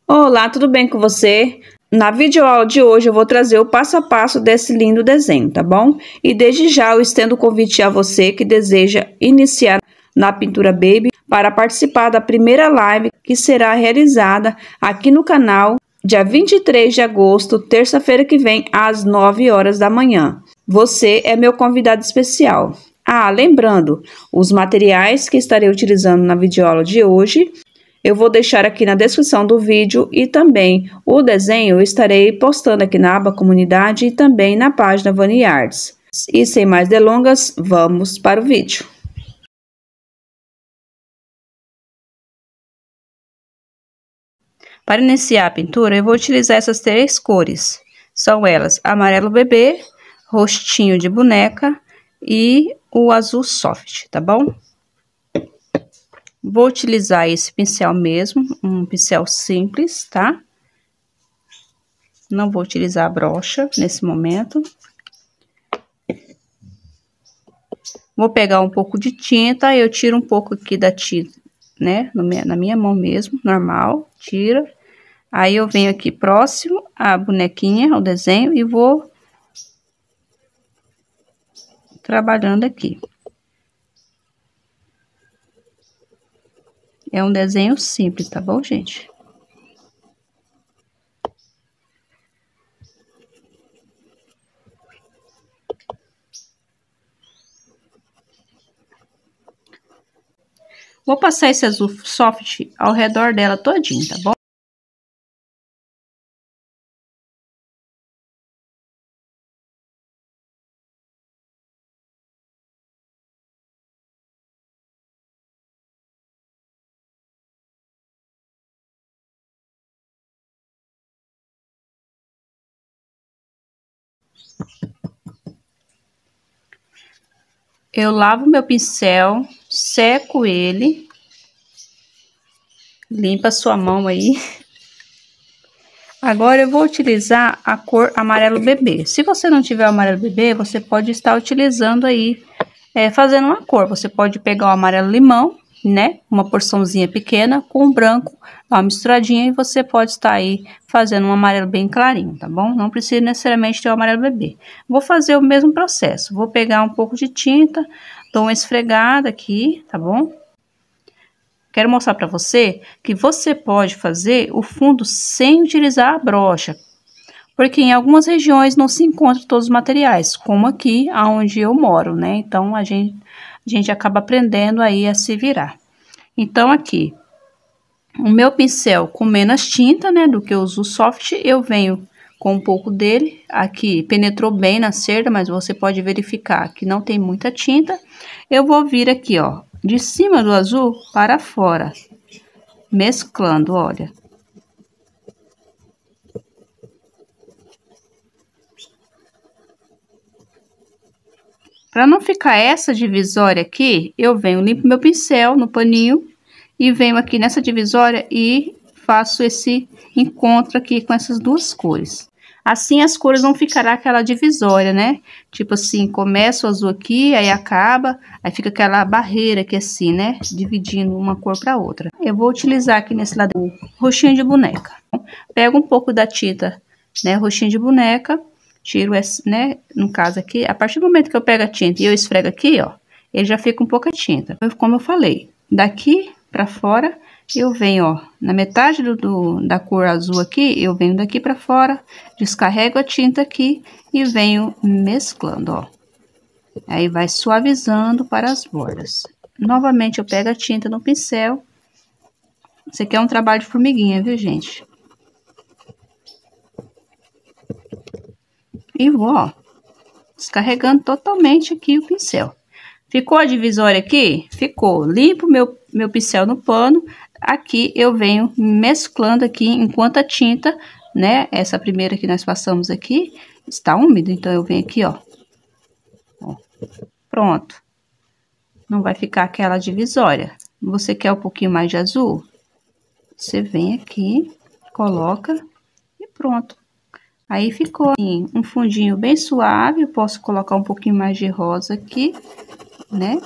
Olá, tudo bem com você? Na videoaula de hoje eu vou trazer o passo a passo desse lindo desenho, tá bom? E desde já eu estendo o convite a você que deseja iniciar na pintura baby para participar da primeira live que será realizada aqui no canal dia 23 de agosto, terça-feira que vem, às 9 horas da manhã. Você é meu convidado especial. Ah, lembrando, os materiais que estarei utilizando na videoaula de hoje eu vou deixar aqui na descrição do vídeo e também o desenho eu estarei postando aqui na aba comunidade e também na página Vani Arts. E sem mais delongas, vamos para o vídeo. Para iniciar a pintura, eu vou utilizar essas três cores. São elas amarelo bebê, rostinho de boneca e o azul soft, tá bom? Vou utilizar esse pincel mesmo, um pincel simples, tá? Não vou utilizar a brocha nesse momento. Vou pegar um pouco de tinta, eu tiro um pouco aqui da tinta, né? Na minha mão mesmo, normal, tira. Aí eu venho aqui próximo à bonequinha, ao desenho, e vou trabalhando aqui. É um desenho simples, tá bom, gente? Vou passar esse azul soft ao redor dela todinho, tá bom? Eu lavo meu pincel, seco ele, limpa a sua mão aí. Agora eu vou utilizar a cor amarelo bebê. Se você não tiver o amarelo bebê, você pode estar utilizando aí, fazendo uma cor. Você pode pegar o amarelo limão, né? Uma porçãozinha pequena com o branco, dar uma misturadinha e você pode estar aí fazendo um amarelo bem clarinho, tá bom? Não precisa necessariamente ter o amarelo bebê. Vou fazer o mesmo processo. Vou pegar um pouco de tinta, dou uma esfregada aqui, tá bom? Quero mostrar para você que você pode fazer o fundo sem utilizar a brocha, porque em algumas regiões não se encontram todos os materiais, como aqui onde eu moro, né? Então, a gente acaba aprendendo aí a se virar. Então, aqui, o meu pincel com menos tinta, né, do que eu uso soft, eu venho com um pouco dele. Aqui penetrou bem na cerda, mas você pode verificar que não tem muita tinta. Eu vou vir aqui, ó, de cima do azul para fora, mesclando, olha. Para não ficar essa divisória aqui, eu venho, limpo meu pincel no paninho e venho aqui nessa divisória e faço esse encontro aqui com essas duas cores. Assim as cores não ficará aquela divisória, né? Tipo assim, começa o azul aqui, aí acaba, aí fica aquela barreira aqui assim, né? Dividindo uma cor para outra. Eu vou utilizar aqui nesse lado o roxinho de boneca. Pego um pouco da tinta, né? Roxinho de boneca. Tiro esse, né? No caso aqui, a partir do momento que eu pego a tinta e eu esfrego aqui, ó, ele já fica um pouca tinta. Como eu falei, daqui para fora, eu venho, ó, na metade da cor azul aqui, eu venho daqui para fora, descarrego a tinta aqui e venho mesclando, ó. Aí vai suavizando para as bordas. Novamente eu pego a tinta no pincel. Isso aqui é um trabalho de formiguinha, viu, gente? E vou, ó, descarregando totalmente aqui o pincel. Ficou a divisória aqui? Ficou. Limpo meu pincel no pano. Aqui eu venho mesclando aqui enquanto a tinta, né? Essa primeira que nós passamos aqui está úmida. Então, eu venho aqui, ó. Ó. Pronto. Não vai ficar aquela divisória. Você quer um pouquinho mais de azul? Você vem aqui, coloca e pronto. Aí ficou assim, um fundinho bem suave. Eu posso colocar um pouquinho mais de rosa aqui, né?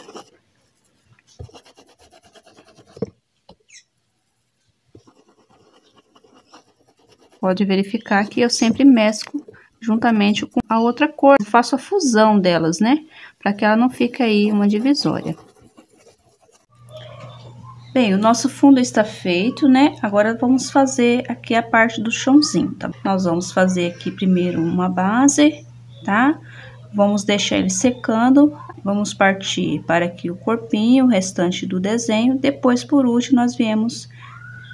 Pode verificar que eu sempre mesclo juntamente com a outra cor. Eu faço a fusão delas, né? Para que ela não fique aí uma divisória. Bem, o nosso fundo está feito, né? Agora vamos fazer aqui a parte do chãozinho, tá? Nós vamos fazer aqui primeiro uma base, tá? Vamos deixar ele secando, vamos partir para aqui o corpinho, o restante do desenho. Depois, por último, nós viemos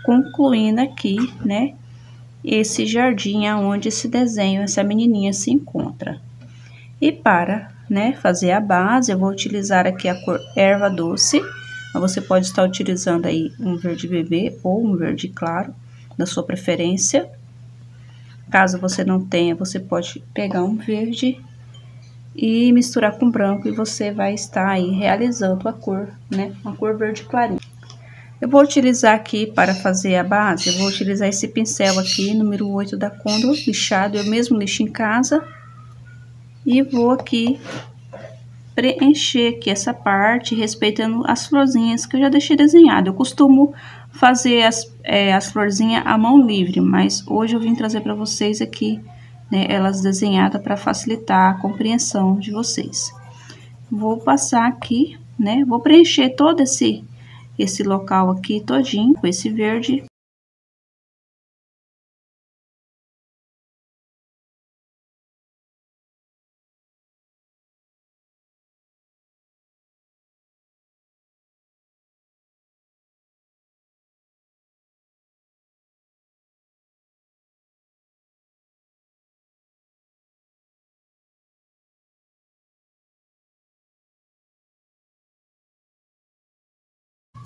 concluindo aqui, né? Esse jardim onde esse desenho, essa menininha se encontra. E para, né, fazer a base, eu vou utilizar aqui a cor erva doce. Você pode estar utilizando aí um verde bebê ou um verde claro, da sua preferência. Caso você não tenha, você pode pegar um verde e misturar com branco e você vai estar aí realizando a cor, né, uma cor verde clarinha. Eu vou utilizar aqui para fazer a base, eu vou utilizar esse pincel aqui, número 8 da Condor, lixado, eu mesmo lixo em casa. E vou aqui preencher aqui essa parte, respeitando as florzinhas que eu já deixei desenhado. Eu costumo fazer as florzinhas à mão livre, mas hoje eu vim trazer para vocês aqui, né, elas desenhadas para facilitar a compreensão de vocês. Vou passar aqui, né, vou preencher todo esse local aqui todinho com esse verde.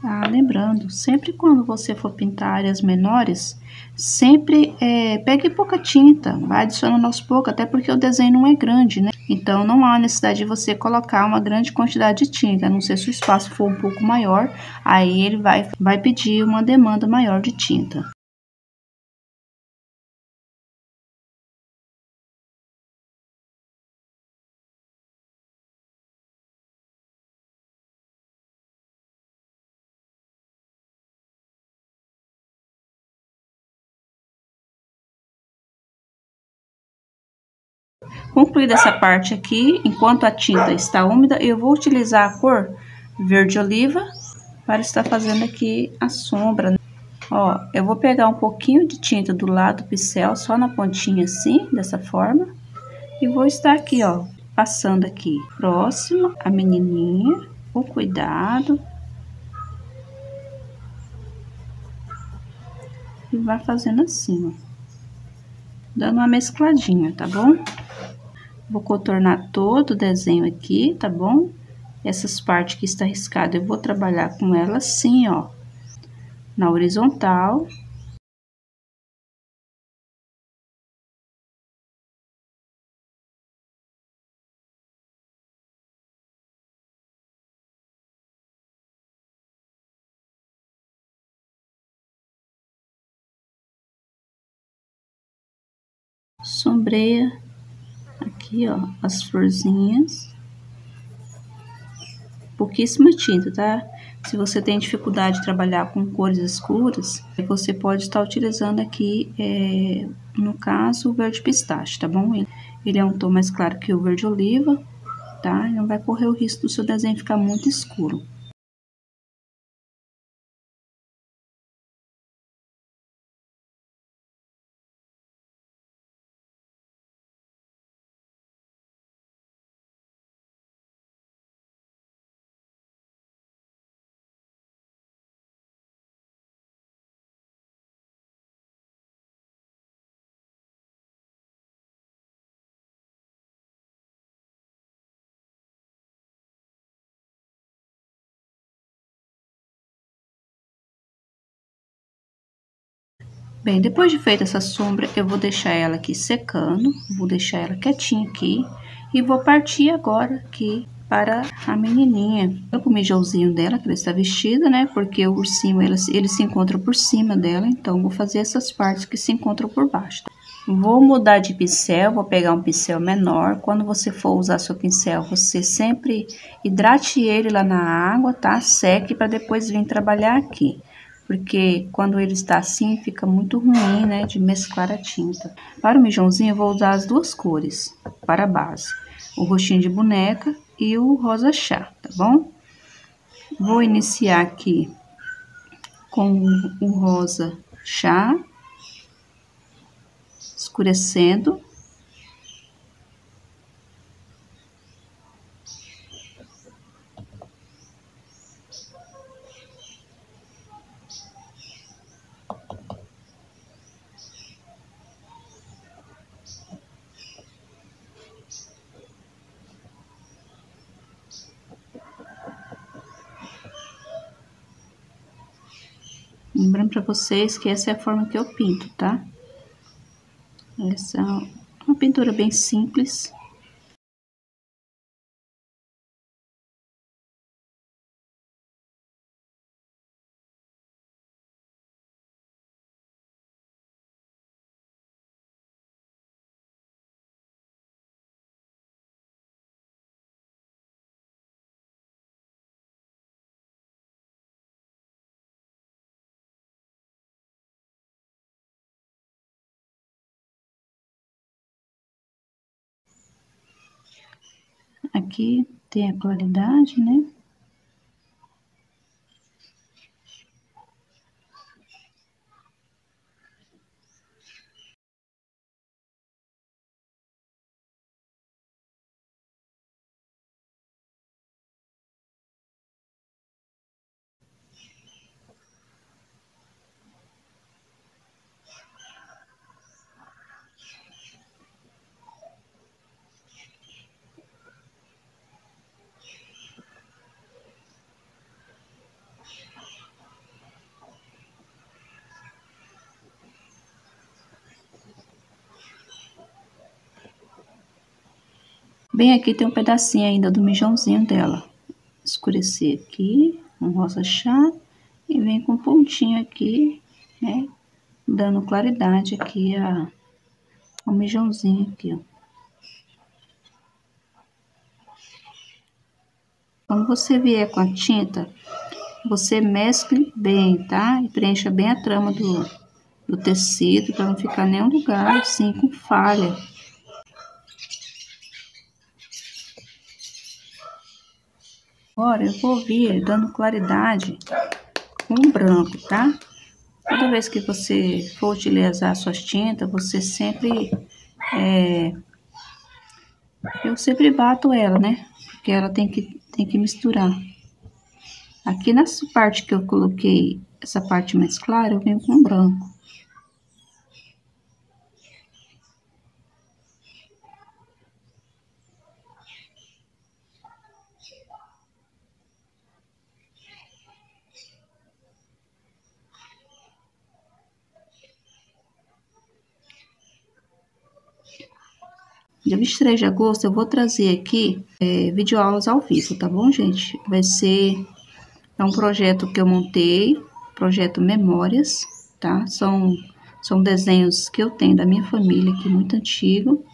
Ah, lembrando, sempre quando você for pintar áreas menores, sempre pegue pouca tinta, vai adicionando aos poucos, até porque o desenho não é grande, né? Então, não há necessidade de você colocar uma grande quantidade de tinta, a não ser se o espaço for um pouco maior, aí ele vai pedir uma demanda maior de tinta. Concluída essa parte aqui, enquanto a tinta está úmida, eu vou utilizar a cor verde oliva para estar fazendo aqui a sombra. Ó, eu vou pegar um pouquinho de tinta do lado do pincel, só na pontinha assim, dessa forma. E vou estar aqui, ó, passando aqui próximo a menininha, com cuidado. E vai fazendo assim, ó. Dando uma mescladinha, tá bom? Vou contornar todo o desenho aqui, tá bom? Essas partes que está riscada, eu vou trabalhar com ela assim, ó. Na horizontal. Sombreia aqui, ó, as florzinhas. Pouquíssima tinta, tá? Se você tem dificuldade de trabalhar com cores escuras, você pode estar utilizando aqui, no caso, o verde pistache, tá bom? Ele é um tom mais claro que o verde oliva, tá? Não vai correr o risco do seu desenho ficar muito escuro. Bem, depois de feita essa sombra, eu vou deixar ela aqui secando, vou deixar ela quietinha aqui e vou partir agora aqui para a menininha. O mijouzinho dela, que ela está vestida, né? Porque o ursinho, ele se encontra por cima dela, então vou fazer essas partes que se encontram por baixo. Tá? Vou mudar de pincel, vou pegar um pincel menor. Quando você for usar seu pincel, você sempre hidrate ele lá na água, tá? Seque para depois vir trabalhar aqui. porque quando ele está assim, fica muito ruim, né, de mesclar a tinta. Para o mijãozinho, eu vou usar as duas cores para a base. O rostinho de boneca e o rosa chá, tá bom? Vou iniciar aqui com o rosa chá, escurecendo. Lembrando para vocês que essa é a forma que eu pinto, tá? Essa é uma pintura bem simples. Aqui tem a claridade, né? Bem aqui tem um pedacinho ainda do mijãozinho dela. Escurecer aqui, um rosa chá, e vem com pontinho aqui, né? Dando claridade aqui ao mijãozinho aqui, ó. Quando você vier com a tinta, você mescle bem, tá? E preencha bem a trama do tecido, para não ficar nenhum lugar assim com falha. Agora eu vou vir dando claridade com o branco, tá? Toda vez que você for utilizar suas tintas, você sempre... eu sempre bato ela, né? Porque ela tem que misturar. Aqui nessa parte que eu coloquei, essa parte mais clara, eu venho com branco. Dia 23 de agosto eu vou trazer aqui videoaulas ao vivo, tá bom, gente? Vai ser um projeto que eu montei, projeto Memórias, tá? São desenhos que eu tenho da minha família aqui, muito antigo,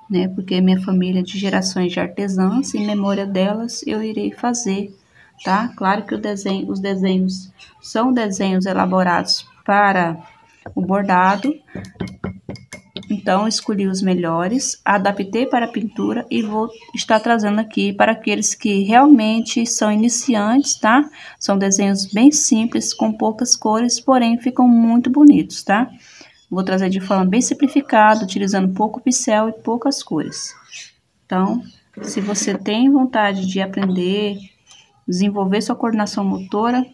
né? Porque é minha família de gerações de artesãs, e em memória delas eu irei fazer, tá? Claro que os desenhos são desenhos elaborados para o bordado. Então, escolhi os melhores, adaptei para a pintura e vou estar trazendo aqui para aqueles que realmente são iniciantes, tá? São desenhos bem simples, com poucas cores, porém ficam muito bonitos, tá? Vou trazer de forma bem simplificada, utilizando pouco pincel e poucas cores. Então, se você tem vontade de aprender, desenvolver sua coordenação motora,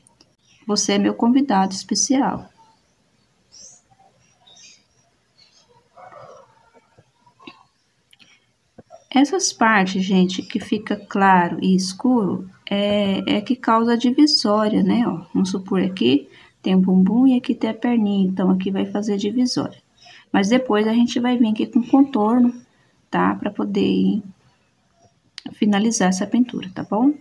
você é meu convidado especial. Essas partes, gente, que fica claro e escuro, é que causa a divisória, né? Ó, vamos supor aqui tem o bumbum e aqui tem a perninha, então aqui vai fazer a divisória. Mas depois a gente vai vir aqui com contorno, tá? Pra poder finalizar essa pintura, tá bom?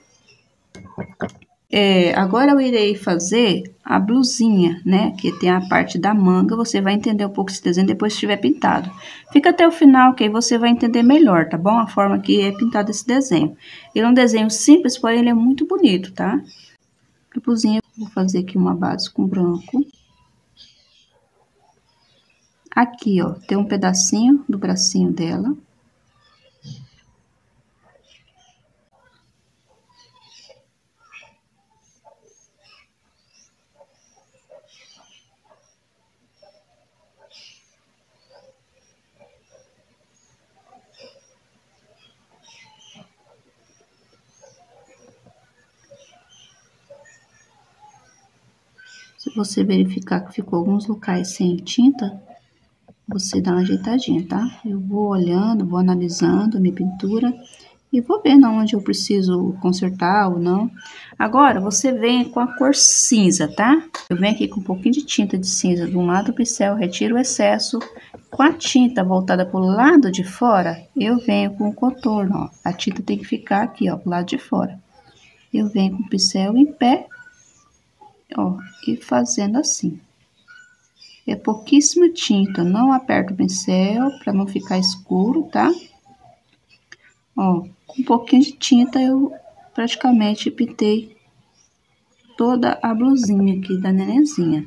Agora eu irei fazer a blusinha, né? Que tem a parte da manga, você vai entender um pouco esse desenho depois que estiver pintado. Fica até o final, que aí você vai entender melhor, tá bom? A forma que é pintado esse desenho. Ele é um desenho simples, porém ele é muito bonito, tá? A blusinha Vou fazer aqui uma base com branco. Aqui, ó, tem um pedacinho do bracinho dela. Se você verificar que ficou alguns locais sem tinta, você dá uma ajeitadinha, tá? Eu vou olhando, vou analisando a minha pintura e vou vendo onde eu preciso consertar ou não. Agora, você vem com a cor cinza, tá? Eu venho aqui com um pouquinho de tinta de cinza de um lado do pincel, retiro o excesso. Com a tinta voltada pro lado de fora, eu venho com o contorno, ó. A tinta tem que ficar aqui, ó, pro lado de fora. Eu venho com o pincel em pé, ó, e fazendo assim. É pouquíssima tinta, não aperto o pincel para não ficar escuro, tá? Ó, com um pouquinho de tinta eu praticamente pintei toda a blusinha aqui da nenenzinha.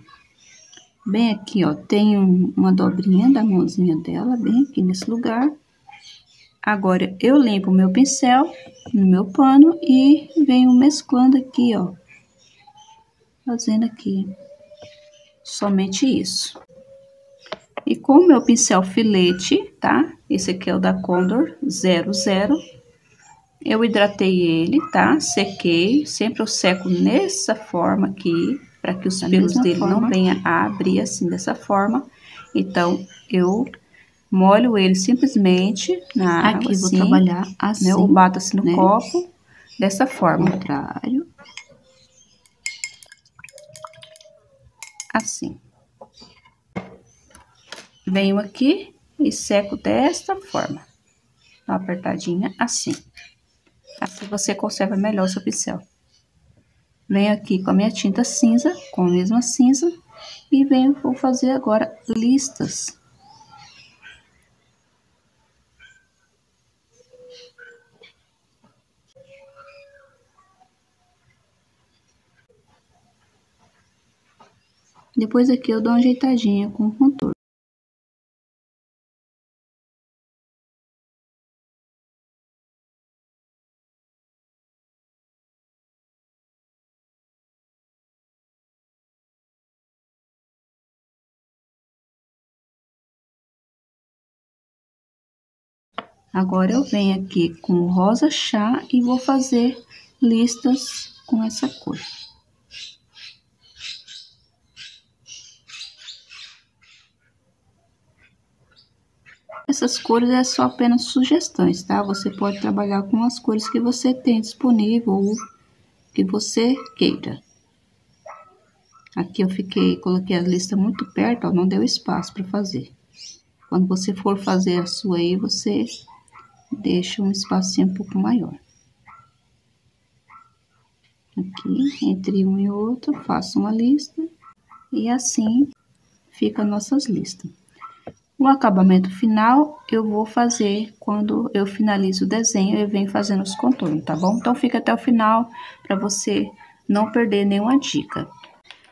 Bem aqui, ó, tem uma dobrinha da mãozinha dela, bem aqui nesse lugar. Agora, eu limpo o meu pincel no meu pano e venho mesclando aqui, ó. Fazendo aqui. Somente isso. E com o meu pincel filete, tá? Esse aqui é o da Condor 00. Eu hidratei ele, tá? Sequei. Sempre eu seco nessa forma aqui, para que os pelos dele não venham a abrir assim, dessa forma. Então, eu molho ele simplesmente na água, aqui vou assim, trabalhar assim, né? Ou bato assim no né? copo, dessa forma. Ao contrário. Assim. Venho aqui e seco desta forma. Uma apertadinha assim. Assim você conserva melhor o seu pincel. Venho aqui com a minha tinta cinza, com a mesma cinza, e vou fazer agora listas. Depois aqui eu dou uma ajeitadinha com o contorno. Agora eu venho aqui com o rosa chá e vou fazer listas com essa cor. Essas cores é só apenas sugestões, tá? Você pode trabalhar com as cores que você tem disponível ou que você queira. Aqui eu coloquei a lista muito perto, ó, não deu espaço para fazer. Quando você for fazer a sua aí, você deixa um espacinho um pouco maior. Aqui, entre um e outro, faço uma lista e assim fica nossas listas. O acabamento final eu vou fazer quando eu finalizo o desenho, eu venho fazendo os contornos, tá bom? Então fica até o final para você não perder nenhuma dica.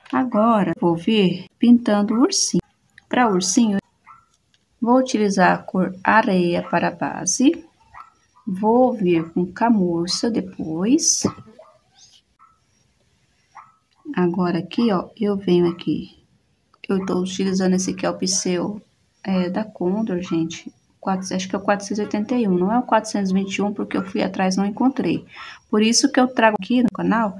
Agora vou vir pintando o ursinho. Para o ursinho, vou utilizar a cor areia para a base. Vou vir com camurça depois. Agora aqui, ó, eu venho aqui. Eu tô utilizando esse aqui, é o pincel da Condor, gente. Acho que é o 481, não é o 421, porque eu fui atrás e não encontrei. Por isso que eu trago aqui no canal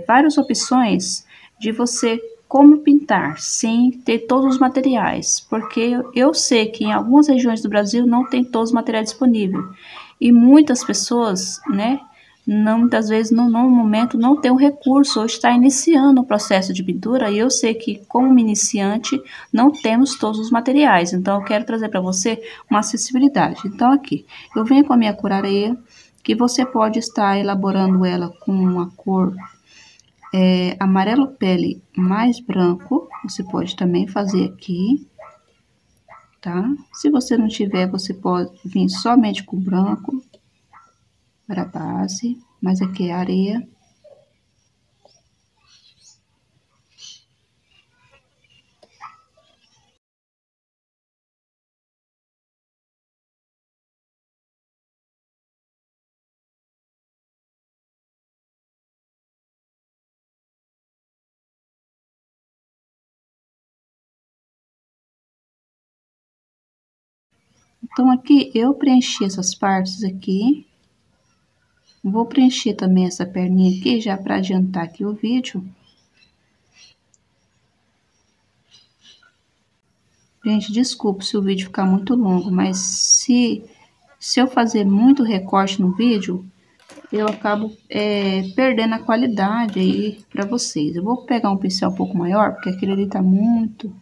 várias opções de você como pintar sem ter todos os materiais. Porque eu sei que em algumas regiões do Brasil não tem todos os materiais disponíveis. E muitas pessoas, né, muitas vezes no momento não tem o recurso ou está iniciando o processo de pintura, e eu sei que como iniciante não temos todos os materiais, então eu quero trazer para você uma acessibilidade. Então aqui, eu venho com a minha cor areia, que você pode estar elaborando ela com uma cor amarelo pele mais branco, você pode também fazer aqui, tá? Se você não tiver, você pode vir somente com branco para a base, mas aqui é areia. Então, aqui eu preenchi essas partes aqui. Vou preencher também essa perninha aqui, já para adiantar aqui o vídeo. Gente, desculpa se o vídeo ficar muito longo, mas se eu fazer muito recorte no vídeo, eu acabo perdendo a qualidade aí para vocês. Eu vou pegar um pincel um pouco maior, porque aquele ali tá muito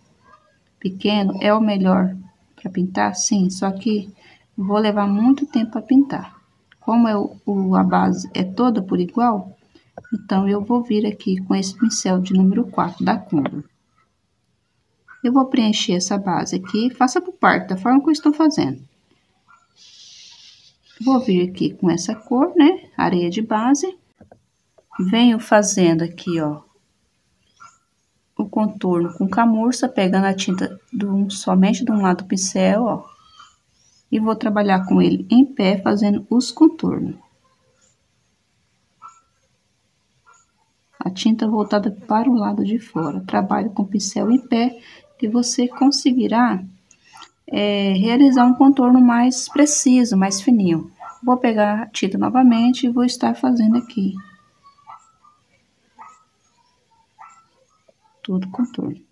pequeno. É o melhor para pintar, sim, só que vou levar muito tempo para pintar. Como a base é toda por igual, então eu vou vir aqui com esse pincel de número 4 da Conver. Eu vou preencher essa base aqui, faça por parte, da forma que eu estou fazendo. Vou vir aqui com essa cor, né, areia de base. Venho fazendo aqui, ó, o contorno com camurça, pegando a tinta somente de um lado do pincel, ó. E vou trabalhar com ele em pé, fazendo os contornos. A tinta voltada para o lado de fora. Trabalho com o pincel em pé, que você conseguirá realizar um contorno mais preciso, mais fininho. Vou pegar a tinta novamente e vou estar fazendo aqui todo o contorno.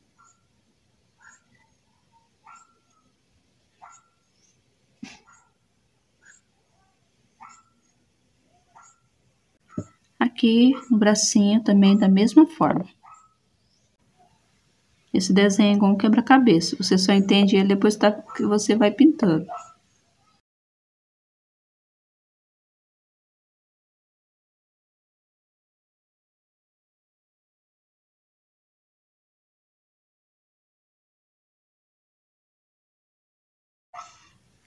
Aqui no bracinho também da mesma forma. Esse desenho é igual um quebra-cabeça, você só entende ele depois que você vai pintando.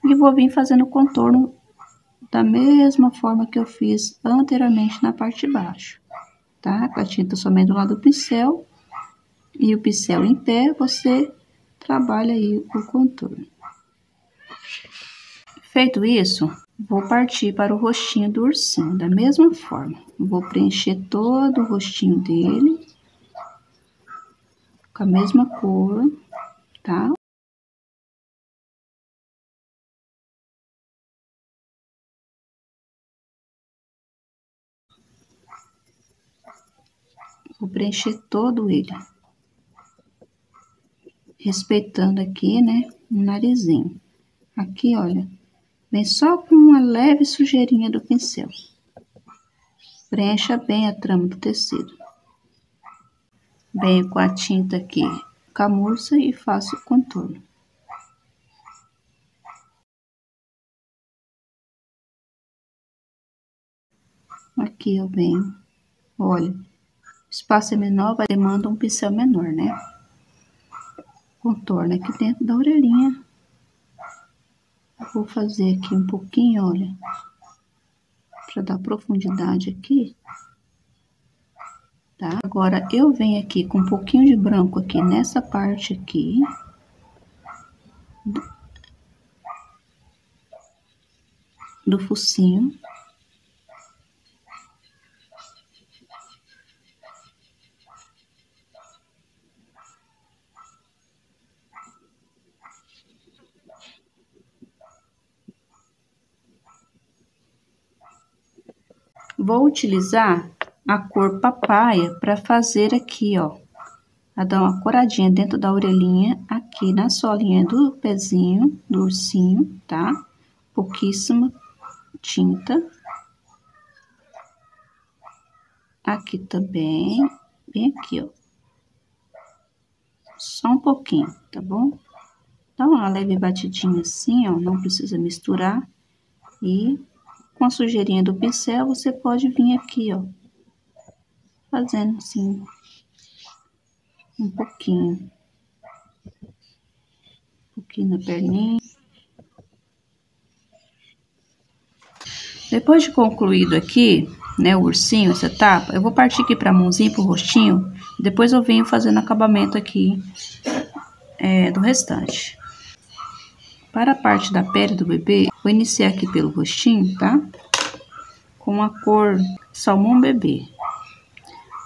E vou vir fazendo o contorno da mesma forma que eu fiz anteriormente na parte de baixo, tá? Com a tinta somente do lado do pincel e o pincel em pé, você trabalha aí o contorno. Feito isso, vou partir para o rostinho do ursinho, da mesma forma. Vou preencher todo o rostinho dele com a mesma cor, tá? Vou preencher todo ele. Respeitando aqui, né, o narizinho. Aqui, olha, vem só com uma leve sujeirinha do pincel. Preencha bem a trama do tecido. Venho com a tinta aqui, camurça, e faço o contorno. Aqui eu venho, olha, o espaço é menor, demanda um pincel menor, né? Contorno aqui dentro da orelhinha. Vou fazer aqui um pouquinho, olha, para dar profundidade aqui. Tá? Agora, eu venho aqui com um pouquinho de branco aqui nessa parte aqui. Do focinho. Vou utilizar a cor papaya para fazer aqui, ó. A dar uma coradinha dentro da orelhinha, aqui na solinha do pezinho, do ursinho, tá? Pouquíssima tinta. Aqui também, bem aqui, ó. Só um pouquinho, tá bom? Dá uma leve batidinha assim, ó, não precisa misturar. E com a sujeirinha do pincel, você pode vir aqui, ó, fazendo assim, um pouquinho na perninha. Depois de concluído aqui, né, o ursinho, essa etapa, eu vou partir aqui pra mãozinha, pro rostinho, depois eu venho fazendo acabamento aqui do restante. Para a parte da pele do bebê, vou iniciar aqui pelo rostinho, tá? Com a cor salmão bebê.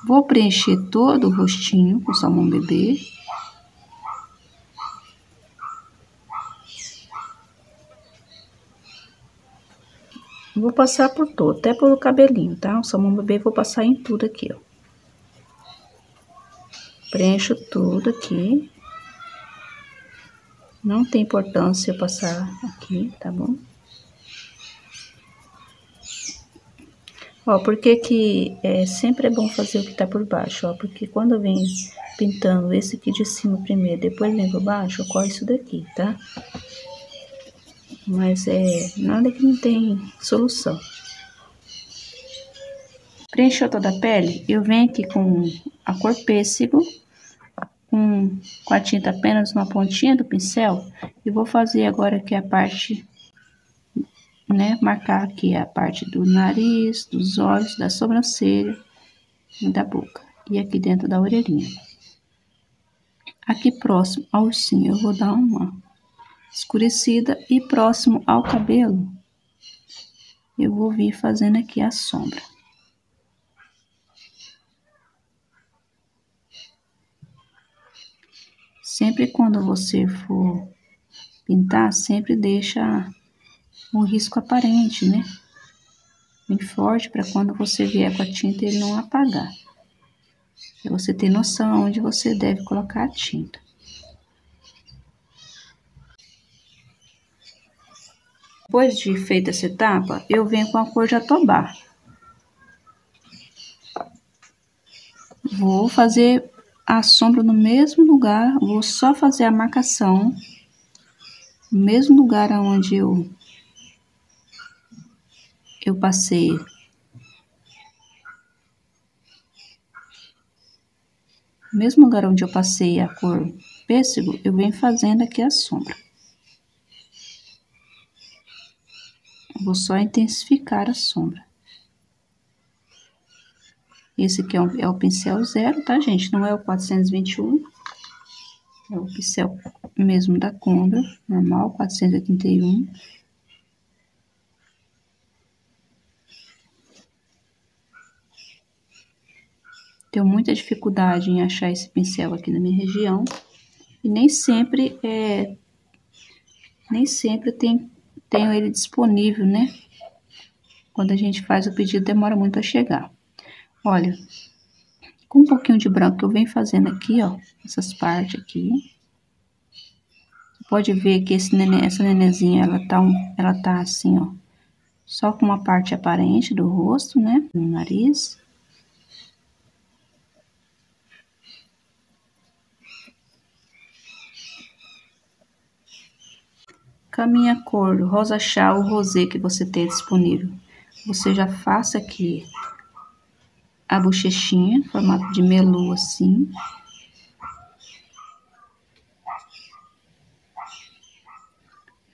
Vou preencher todo o rostinho com salmão bebê. Vou passar por todo, até pelo cabelinho, tá? O salmão bebê vou passar em tudo aqui, ó. Preencho tudo aqui. Não tem importância eu passar aqui, tá bom? Ó, por que sempre é bom fazer o que tá por baixo, ó? Porque quando eu venho pintando esse aqui de cima primeiro, depois vem por baixo, ocorre isso daqui, tá? Mas nada que não tem solução. Preencheu toda a pele, eu venho aqui com a cor pêssego, com a tinta apenas na pontinha do pincel, e vou fazer agora aqui a parte, né, marcar aqui a parte do nariz, dos olhos, da sobrancelha e da boca. E aqui dentro da orelhinha. Aqui próximo ao ursinho eu vou dar uma escurecida e próximo ao cabelo eu vou vir fazendo aqui a sombra. Sempre quando você for pintar, sempre deixa um risco aparente, né? Bem forte, para quando você vier com a tinta ele não apagar. Pra você ter noção onde você deve colocar a tinta. Depois de feita essa etapa, eu venho com a cor Jatobá. Vou fazer a sombra no mesmo lugar, vou só fazer a marcação no mesmo lugar onde eu passei. No mesmo lugar onde eu passei a cor pêssego, eu venho fazendo aqui a sombra. Vou só intensificar a sombra. Esse aqui é o pincel 0, tá, gente? Não é o 421. É o pincel mesmo da Combra, normal, 481. Tenho muita dificuldade em achar esse pincel aqui na minha região. E nem sempre tenho ele disponível, né? Quando a gente faz o pedido, demora muito a chegar. Olha, com um pouquinho de branco que eu venho fazendo aqui, ó, essas partes aqui. Você pode ver que essa nenenzinha, ela tá assim, ó, só com uma parte aparente do rosto, né, no nariz. Com a minha cor rosa chá ou rosé que você tem disponível, você já faça aqui a bochechinha, formato de melu assim.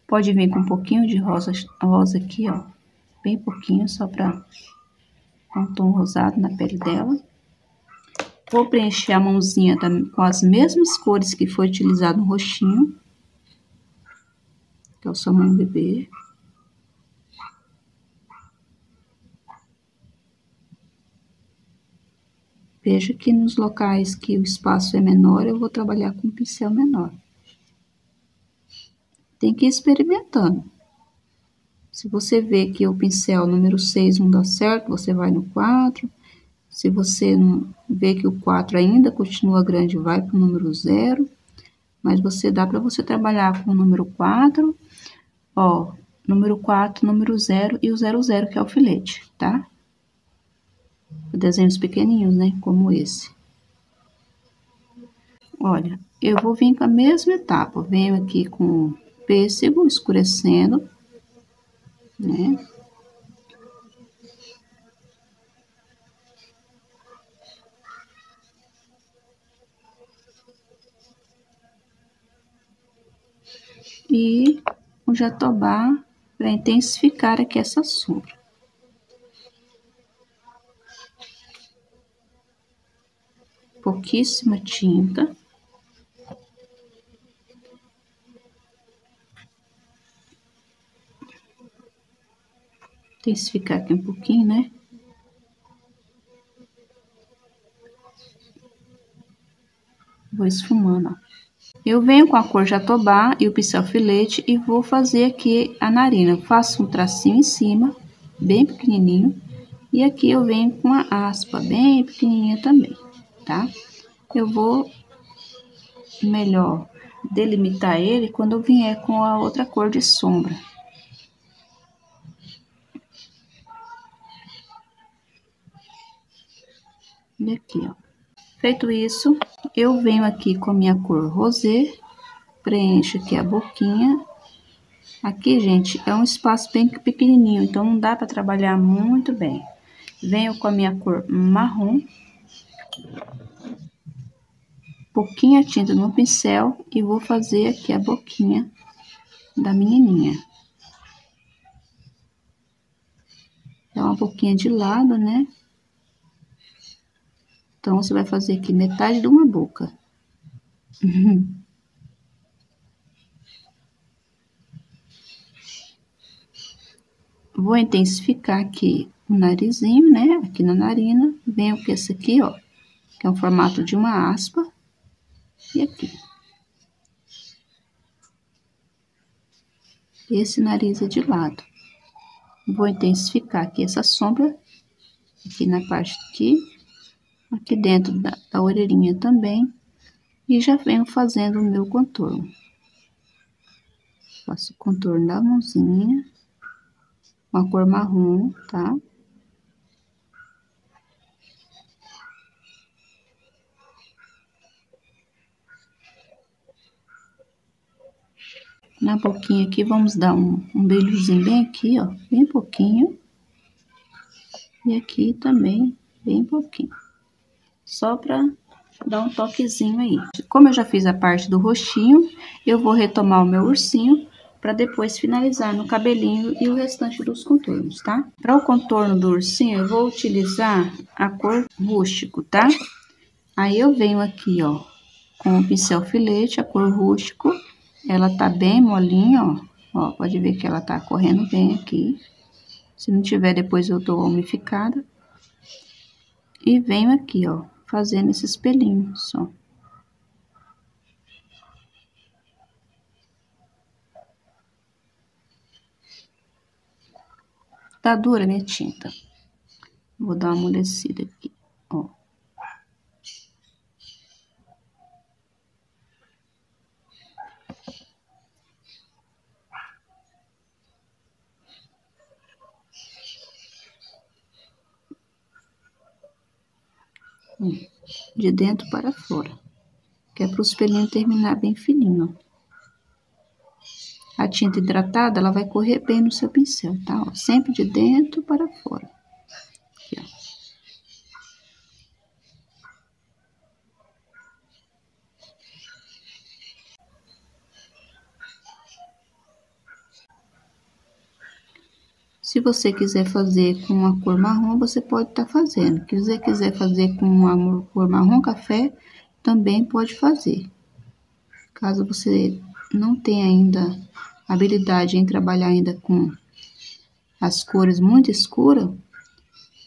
Pode vir com um pouquinho de rosa aqui, ó, bem pouquinho, só pra dar um tom rosado na pele dela. Vou preencher a mãozinha com as mesmas cores que foi utilizado no rostinho, que é o salmão bebê. Veja que nos locais que o espaço é menor, eu vou trabalhar com um pincel menor. Tem que ir experimentando. Se você vê que o pincel número 6 não dá certo, você vai no 4. Se você não vê que o 4 ainda continua grande, vai para o número 0. Mas dá para você trabalhar com o número 4, ó, número 4, número 0 e o 00, que é o filete, tá? Desenhos pequenininhos, né? Como esse. Olha, eu vou vir com a mesma etapa. Venho aqui com pêssego escurecendo, né? E o Jatobá para intensificar aqui essa sombra. Pouquíssima tinta. Intensificar aqui um pouquinho, né? Vou esfumando, ó. Eu venho com a cor Jatobá e o pincel filete e vou fazer aqui a narina. Eu faço um tracinho em cima bem pequenininho. E aqui eu venho com uma aspa bem pequenininha também, tá? Eu vou melhor delimitar ele quando eu vier com a outra cor de sombra. E aqui, ó. Feito isso, eu venho aqui com a minha cor rosé, preencho aqui a boquinha. Aqui, gente, é um espaço bem pequenininho, então não dá para trabalhar muito bem. Venho com a minha cor marrom, pouquinha tinta no pincel e vou fazer aqui a boquinha da menininha. É uma boquinha de lado, né? Então, você vai fazer aqui metade de uma boca. Vou intensificar aqui o narizinho, né? Aqui na narina. Venho com esse aqui, ó, que é um formato de uma aspa. E aqui. Esse nariz é de lado. Vou intensificar aqui essa sombra, aqui na parte aqui dentro da orelhinha também. E já venho fazendo o meu contorno. Faço o contorno da mãozinha, uma cor marrom, tá? Na boquinha aqui, vamos dar um brilhozinho bem aqui, ó, bem pouquinho. E aqui também, bem pouquinho. Só pra dar um toquezinho aí. Como eu já fiz a parte do rostinho, eu vou retomar o meu ursinho para depois finalizar no cabelinho e o restante dos contornos, tá? Para o contorno do ursinho, eu vou utilizar a cor rústico, tá? Aí eu venho aqui, ó, com o pincel filete, a cor rústico. Ela tá bem molinha, ó. Ó, pode ver que ela tá correndo bem aqui. Se não tiver, depois eu dou uma umificada. E venho aqui, ó, fazendo esse espelhinho só. Tá dura minha tinta. Vou dar uma amolecida aqui, ó. De dentro para fora. Que é pro espelhinho terminar bem fininho, ó. A tinta hidratada, ela vai correr bem no seu pincel, tá? Ó, sempre de dentro para fora. Aqui, ó. Se você quiser fazer com uma cor marrom, você pode estar fazendo. Se você quiser fazer com uma cor marrom café, também pode fazer. Caso você não tenha ainda habilidade em trabalhar ainda com as cores muito escuras,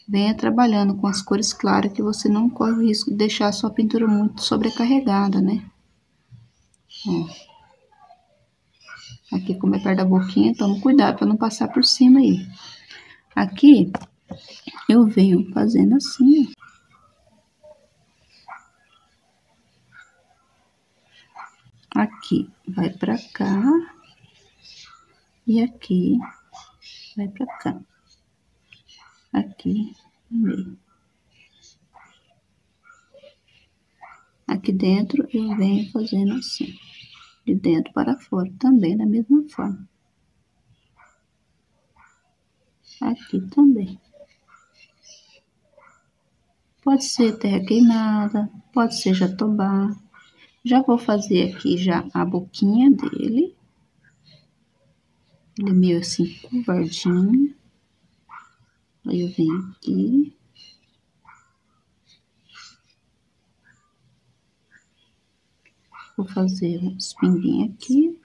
venha trabalhando com as cores claras, que você não corre o risco de deixar a sua pintura muito sobrecarregada, né? Ó. Aqui, como é perto da boquinha, toma cuidado para não passar por cima aí. Aqui, eu venho fazendo assim, ó. Aqui, vai pra cá. E aqui, vai pra cá. Aqui, no meio. Aqui dentro, eu venho fazendo assim. De dentro para fora, também da mesma forma. Aqui também. Pode ser terra queimada, pode ser jatobá. Já vou fazer aqui já a boquinha dele. Ele é meio assim, curvadinho. Aí eu venho aqui. Vou fazer uns pinguinhos aqui.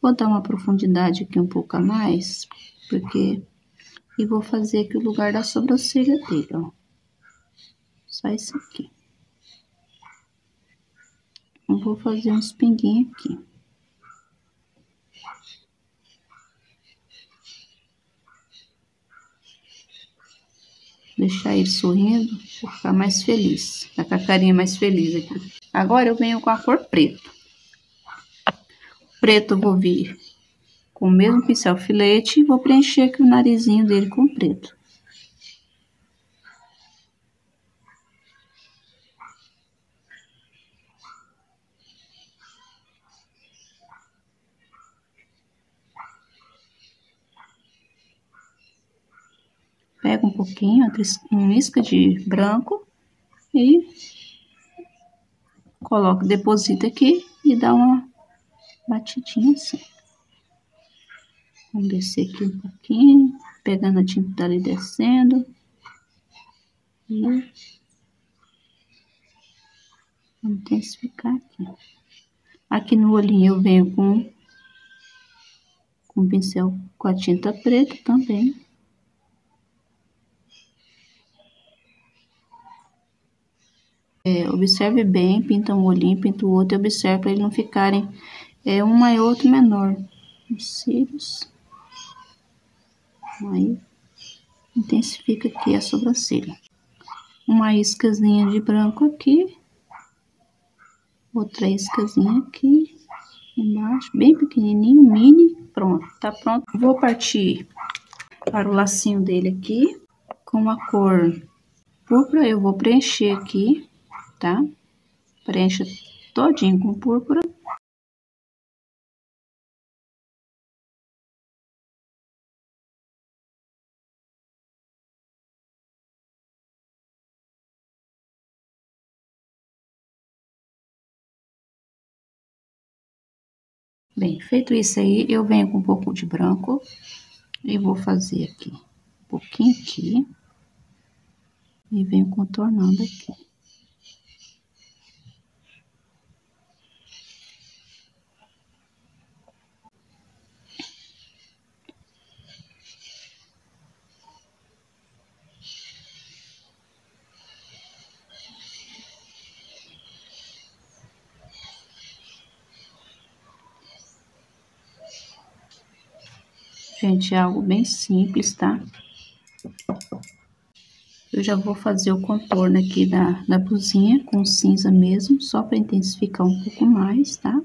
Vou dar uma profundidade aqui um pouco a mais, porque... E vou fazer aqui o lugar da sobrancelha dele, ó. Só isso aqui. Eu vou fazer uns pinguinhos aqui. Deixar ele sorrindo, pra ficar mais feliz. Tá com a carinha mais feliz aqui. Agora eu venho com a cor preto. Preto eu vou vir com o mesmo pincel filete e vou preencher aqui o narizinho dele com preto. Pega um pouquinho, uma isca de branco e coloca, deposita aqui e dá uma batidinha assim. Vamos descer aqui um pouquinho, pegando a tinta dali descendo. E vamos intensificar aqui. Aqui no olhinho eu venho com o pincel com a tinta preta também. Observe bem, pinta um olhinho, pinta o outro e observe para eles não ficarem um maior, outro menor. Os cílios. Aí, intensifica aqui a sobrancelha. Uma iscazinha de branco aqui. Outra iscazinha aqui embaixo, bem pequenininho, mini. Pronto, tá pronto. Vou partir para o lacinho dele aqui. Com a cor púrpura, eu vou preencher aqui, tá? Preencha todinho com púrpura. Bem, feito isso aí, eu venho com um pouco de branco e vou fazer aqui um pouquinho aqui e venho contornando aqui. Gente, é algo bem simples, tá? Eu já vou fazer o contorno aqui da blusinha com cinza mesmo, só para intensificar um pouco mais, tá?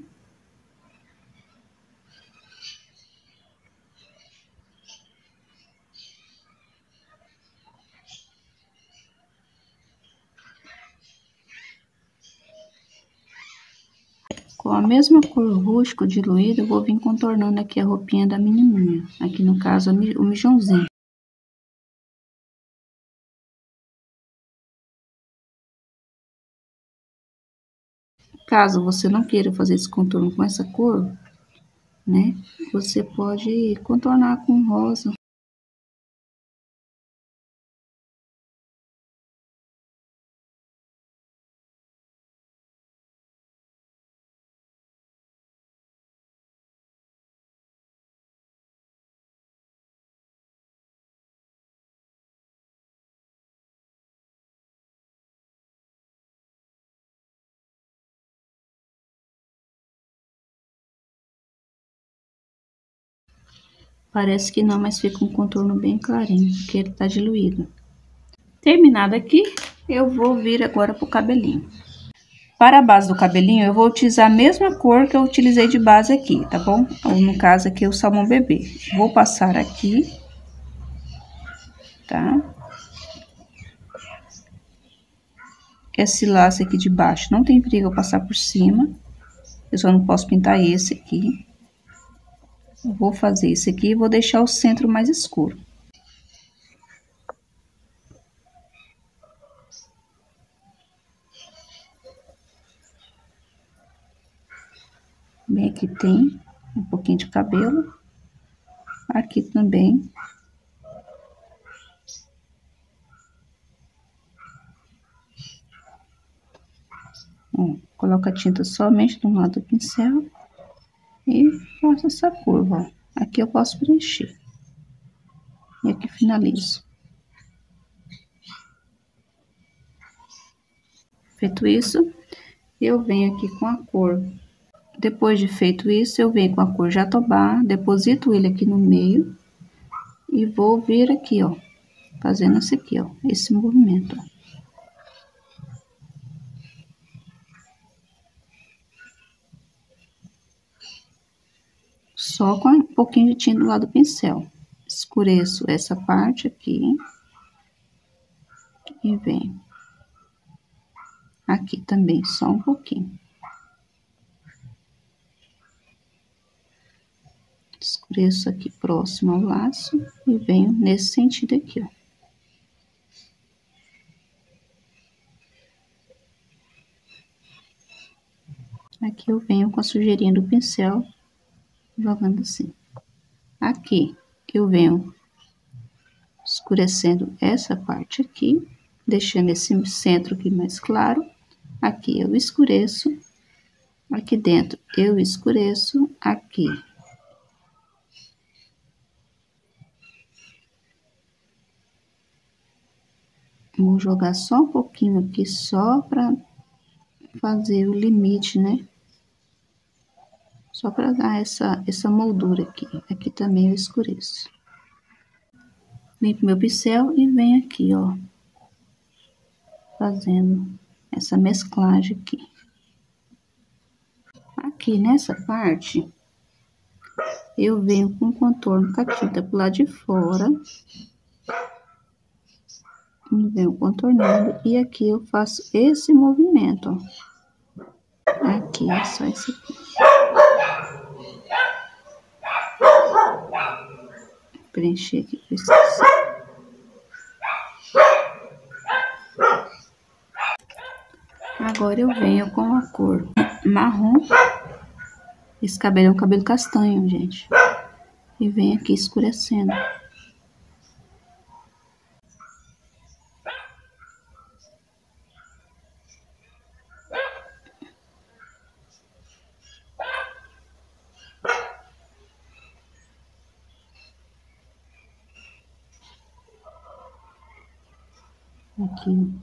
Com a mesma cor rústico diluída, eu vou vir contornando aqui a roupinha da menininha. Aqui no caso, o mijãozinho. Caso você não queira fazer esse contorno com essa cor, né? Você pode contornar com rosa. Parece que não, mas fica um contorno bem clarinho, porque ele tá diluído. Terminado aqui, eu vou vir agora pro cabelinho. Para a base do cabelinho, eu vou utilizar a mesma cor que eu utilizei de base aqui, tá bom? Ou no caso aqui, o salmão bebê. Vou passar aqui, tá? Esse laço aqui de baixo, não tem perigo eu passar por cima. Eu só não posso pintar esse aqui. Eu vou fazer esse aqui e vou deixar o centro mais escuro. Bem, aqui tem um pouquinho de cabelo. Aqui também. Coloca a tinta somente do lado do pincel. E faço essa curva, ó. Aqui eu posso preencher. E aqui finalizo. Feito isso, eu venho aqui com a cor. Depois de feito isso, eu venho com a cor jatobá, deposito ele aqui no meio e vou vir aqui, ó, fazendo esse aqui, ó, esse movimento, ó. Só com um pouquinho de tinta do lado do pincel. Escureço essa parte aqui. E venho. Aqui também, só um pouquinho. Escureço aqui próximo ao laço e venho nesse sentido aqui, ó. Aqui eu venho com a sujeirinha do pincel, jogando assim. Aqui eu venho escurecendo essa parte aqui, deixando esse centro aqui mais claro. Aqui eu escureço, aqui dentro eu escureço, aqui. Vou jogar só um pouquinho aqui, só pra fazer o limite, né? Só pra dar essa moldura aqui. Aqui também eu escureço. Venho com meu pincel e venho aqui, ó, fazendo essa mesclagem aqui. Aqui nessa parte, eu venho com contorno com a tinta pro lado de fora. E venho contornando, e aqui eu faço esse movimento, ó. Aqui, é só esse aqui. Preencher aqui com esse. Agora eu venho com a cor marrom. Esse cabelo é um cabelo castanho, gente. E venho aqui escurecendo. Aqui.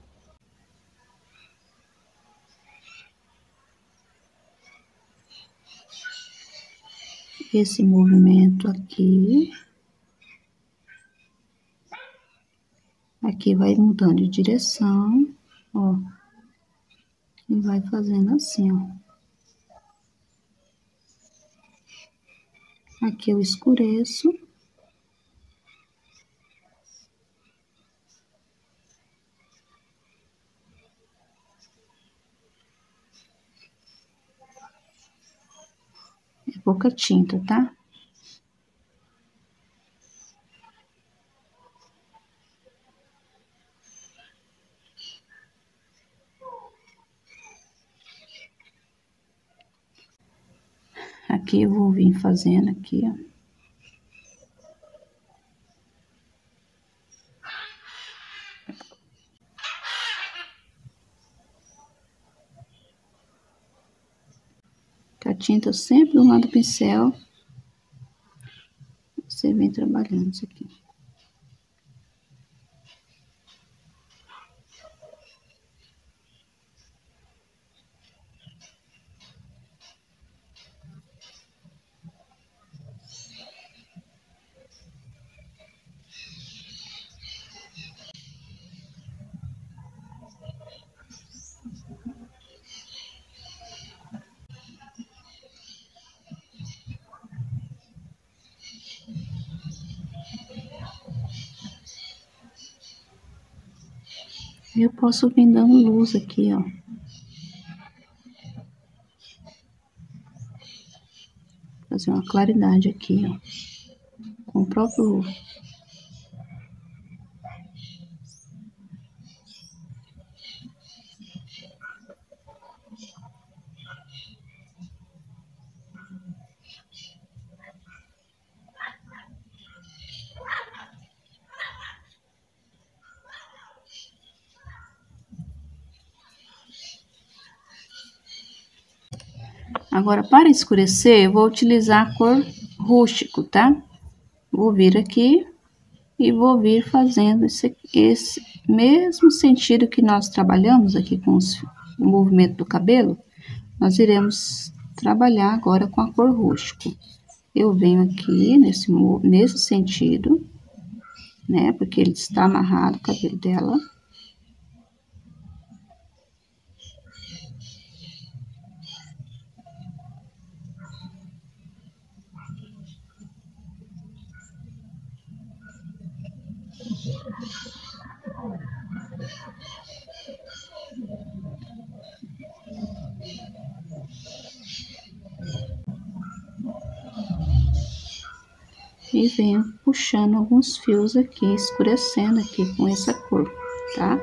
Esse movimento aqui. Aqui vai mudando de direção, ó. E vai fazendo assim, ó. Aqui eu escureço. É pouca tinta, tá? Aqui eu vou vir fazendo aqui, ó. Com a tinta sempre do lado do pincel. Você vem trabalhando isso aqui. Eu posso vir dando luz aqui, ó. Fazer uma claridade aqui, ó. Com o próprio... Agora, para escurecer, eu vou utilizar a cor rústico, tá? Vou vir aqui e vou vir fazendo esse mesmo sentido que nós trabalhamos aqui com o movimento do cabelo. nós iremos trabalhar agora com a cor rústico. Eu venho aqui nesse sentido, né? Porque ele está amarrado o cabelo dela. E venho puxando alguns fios aqui, escurecendo aqui com essa cor, tá?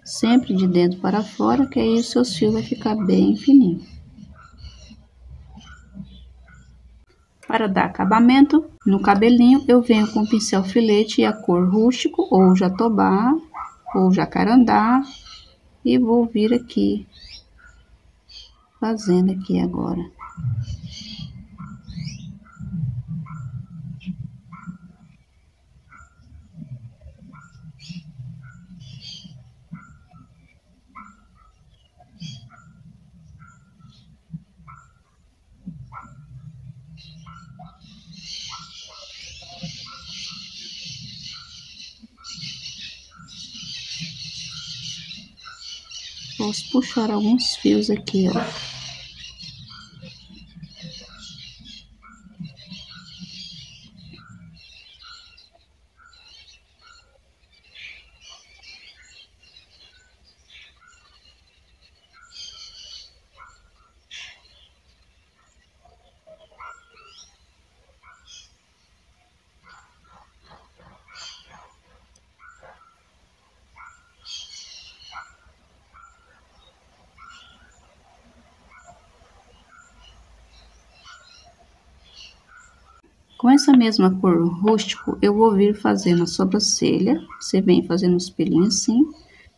Sempre de dentro para fora, que aí os seus fios vai ficar bem fininho. Para dar acabamento no cabelinho, eu venho com o pincel filete e a cor rústico, ou jatobá, ou jacarandá, e vou vir aqui, fazendo aqui agora. Vou puxar alguns fios aqui, ó. Com essa mesma cor rústico, eu vou vir fazendo a sobrancelha. Você vem fazendo os pelinhos assim.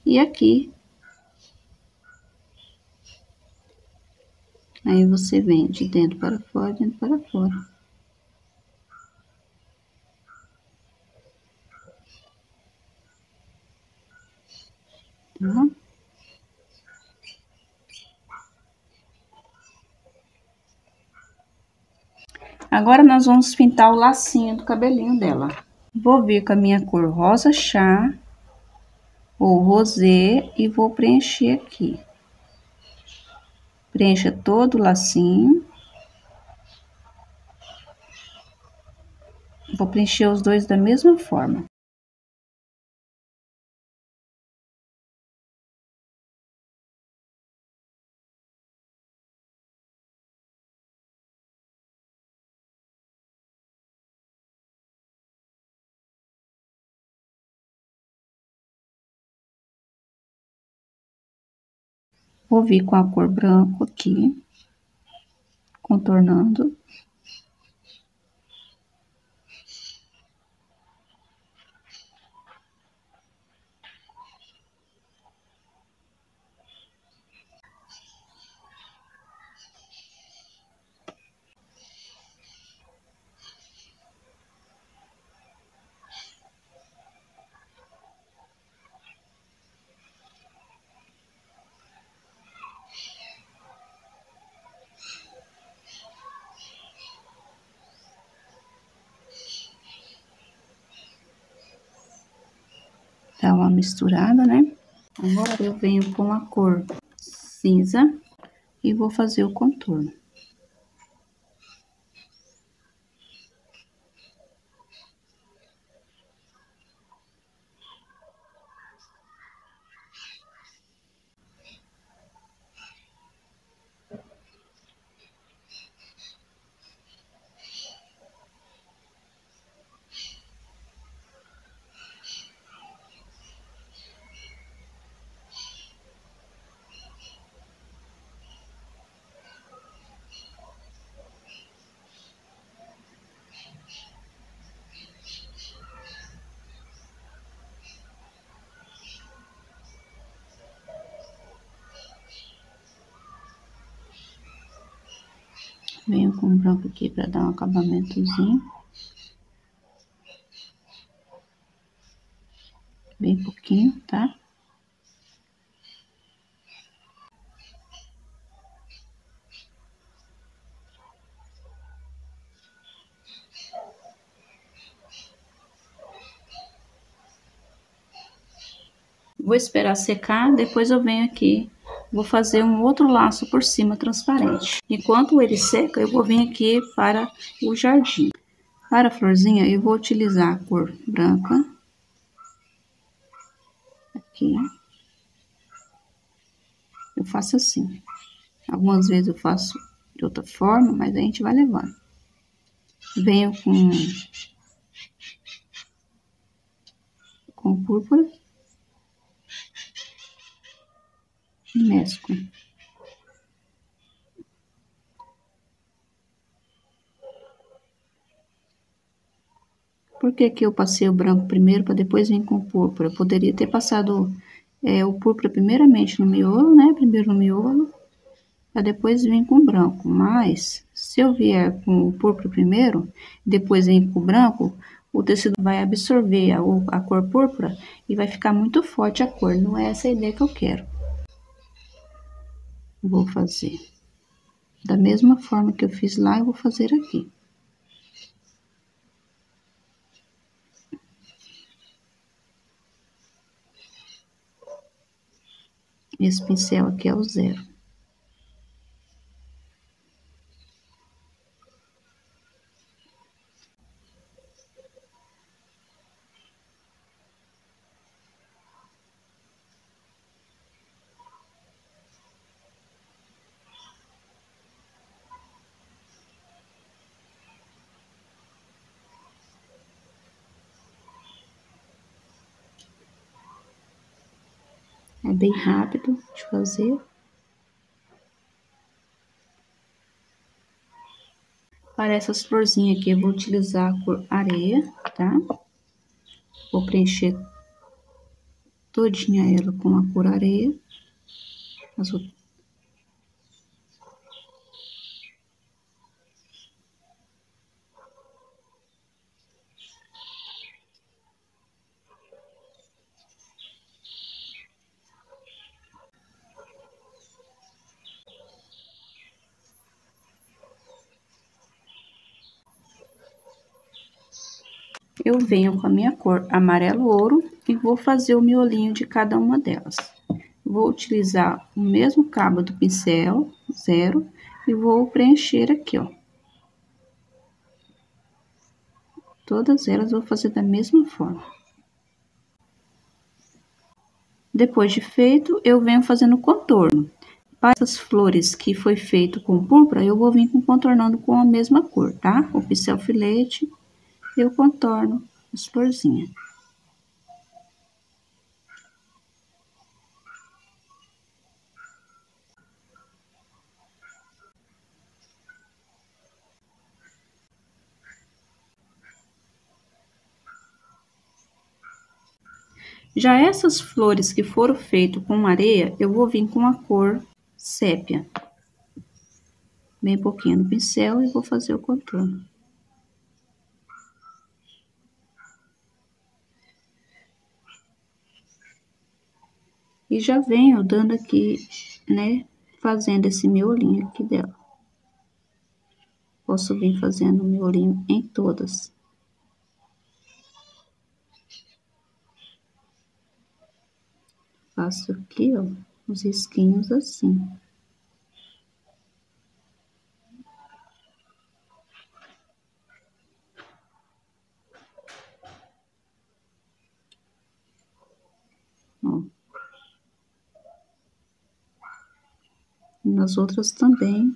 E aqui. Aí você vem de dentro para fora, dentro para fora. Tá? Agora, nós vamos pintar o lacinho do cabelinho dela. Vou vir com a minha cor rosa chá, ou rosé, e vou preencher aqui. Preencha todo o lacinho. Vou preencher os dois da mesma forma. Vou vir com a cor branco aqui, contornando. Dá uma misturada, né? Agora eu venho com a cor cinza e vou fazer o contorno. Venho com branco aqui para dar um acabamentozinho. bem pouquinho, tá? Vou esperar secar, depois eu venho aqui, vou fazer um outro laço por cima transparente. Enquanto ele seca, eu vou vir aqui para o jardim. Para a florzinha, eu vou utilizar a cor branca. Aqui. Eu faço assim. Algumas vezes eu faço de outra forma, mas a gente vai levando. Venho com púrpura. E mesclo. Por que que eu passei o branco primeiro para depois vir com o púrpura? Eu poderia ter passado o púrpura primeiramente no miolo, né? Primeiro no miolo, para depois vir com o branco. Mas, se eu vier com o púrpura primeiro, depois vir com o branco, o tecido vai absorver a cor púrpura e vai ficar muito forte a cor. Não é essa a ideia que eu quero. Vou fazer da mesma forma que eu fiz lá, eu vou fazer aqui. Esse pincel aqui é o 0. É bem rápido de fazer. Para essas florzinhas aqui, eu vou utilizar a cor areia, tá? Vou preencher todinha ela com a cor areia. Eu venho com a minha cor amarelo ouro e vou fazer o miolinho de cada uma delas. Vou utilizar o mesmo cabo do pincel, 0, e vou preencher aqui, ó. Todas elas eu vou fazer da mesma forma. Depois de feito, eu venho fazendo contorno. Para essas flores que foi feito com púrpura, eu vou vir contornando com a mesma cor, tá? O pincel filete, eu contorno as florzinhas. Já essas flores que foram feitas com areia, eu vou vir com a cor sépia. Bem pouquinho no pincel e vou fazer o contorno. E já venho dando aqui, né, fazendo esse miolinho aqui dela. Posso vir fazendo miolinho em todas. Faço aqui, ó, os risquinhos assim. Ó. E nas outras também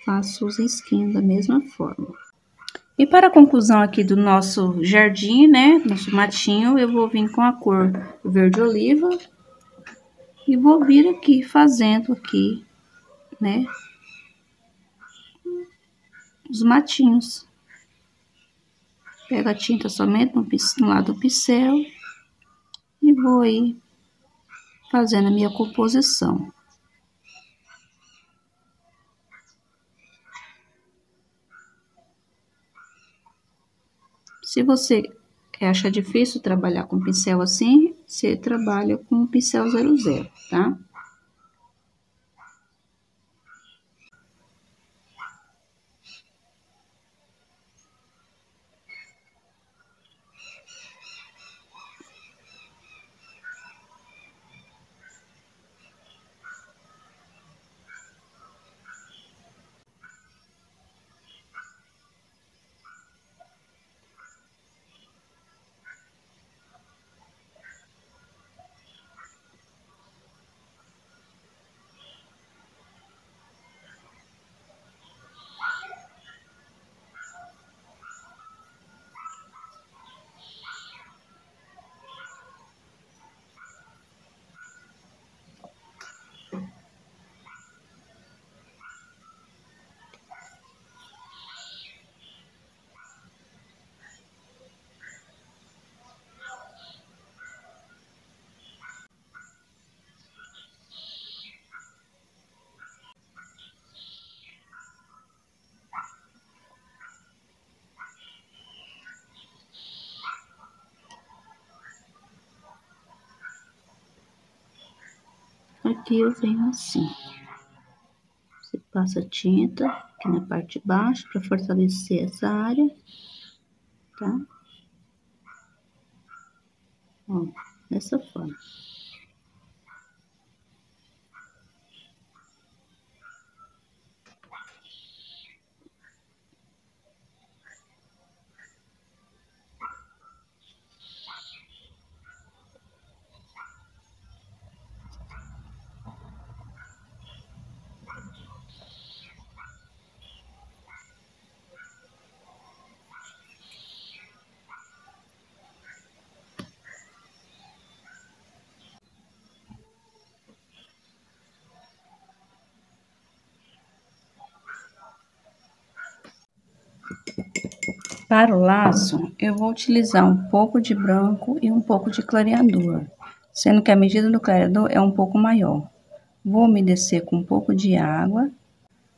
faço os risquinhos da mesma forma. E para a conclusão aqui do nosso jardim, né, nosso matinho, eu vou vir com a cor verde oliva e vou vir aqui fazendo aqui, né, os matinhos. Pego a tinta somente no lado do pincel e vou aí fazendo a minha composição. Se você acha difícil trabalhar com pincel assim, você trabalha com o pincel 00, tá? Aqui eu venho assim. Você passa tinta aqui na parte de baixo para fortalecer essa área, tá? Ó, dessa forma. Para o laço, eu vou utilizar um pouco de branco e um pouco de clareador, sendo que a medida do clareador é um pouco maior. Vou umedecer com um pouco de água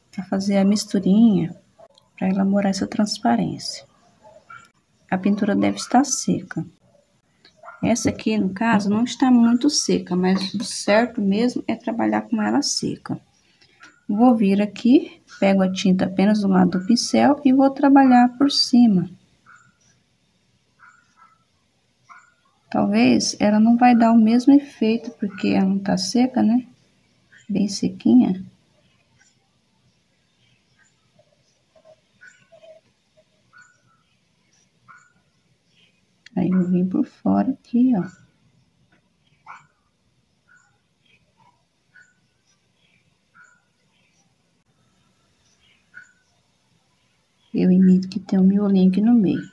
para fazer a misturinha para elaborar essa transparência. A pintura deve estar seca. Essa aqui, no caso, não está muito seca, mas o certo mesmo é trabalhar com ela seca. Vou vir aqui, pego a tinta apenas do lado do pincel e vou trabalhar por cima. Talvez ela não vai dar o mesmo efeito, porque ela não tá seca, né? Bem sequinha. Aí eu vim por fora aqui, ó. Eu imito que tem um miolinho aqui no meio.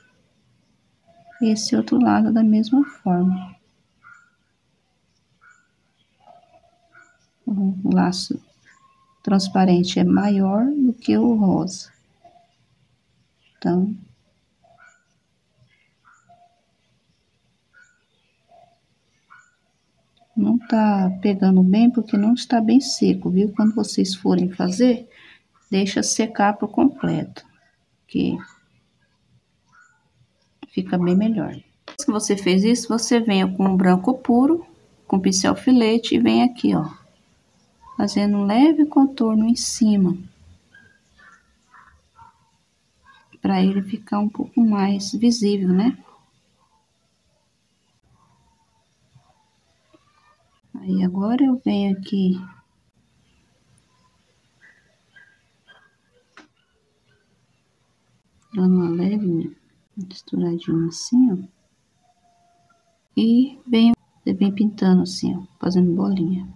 Esse outro lado da mesma forma. O laço transparente é maior do que o rosa. Então, não tá pegando bem porque não está bem seco, viu? Quando vocês forem fazer, deixa secar por completo, que fica bem melhor. Depois que você fez isso, você vem com um branco puro, com pincel filete e vem aqui, ó, fazendo um leve contorno em cima, para ele ficar um pouco mais visível, né? Aí agora eu venho aqui dando uma leve misturadinha assim, ó, e venho pintando assim, ó, fazendo bolinha.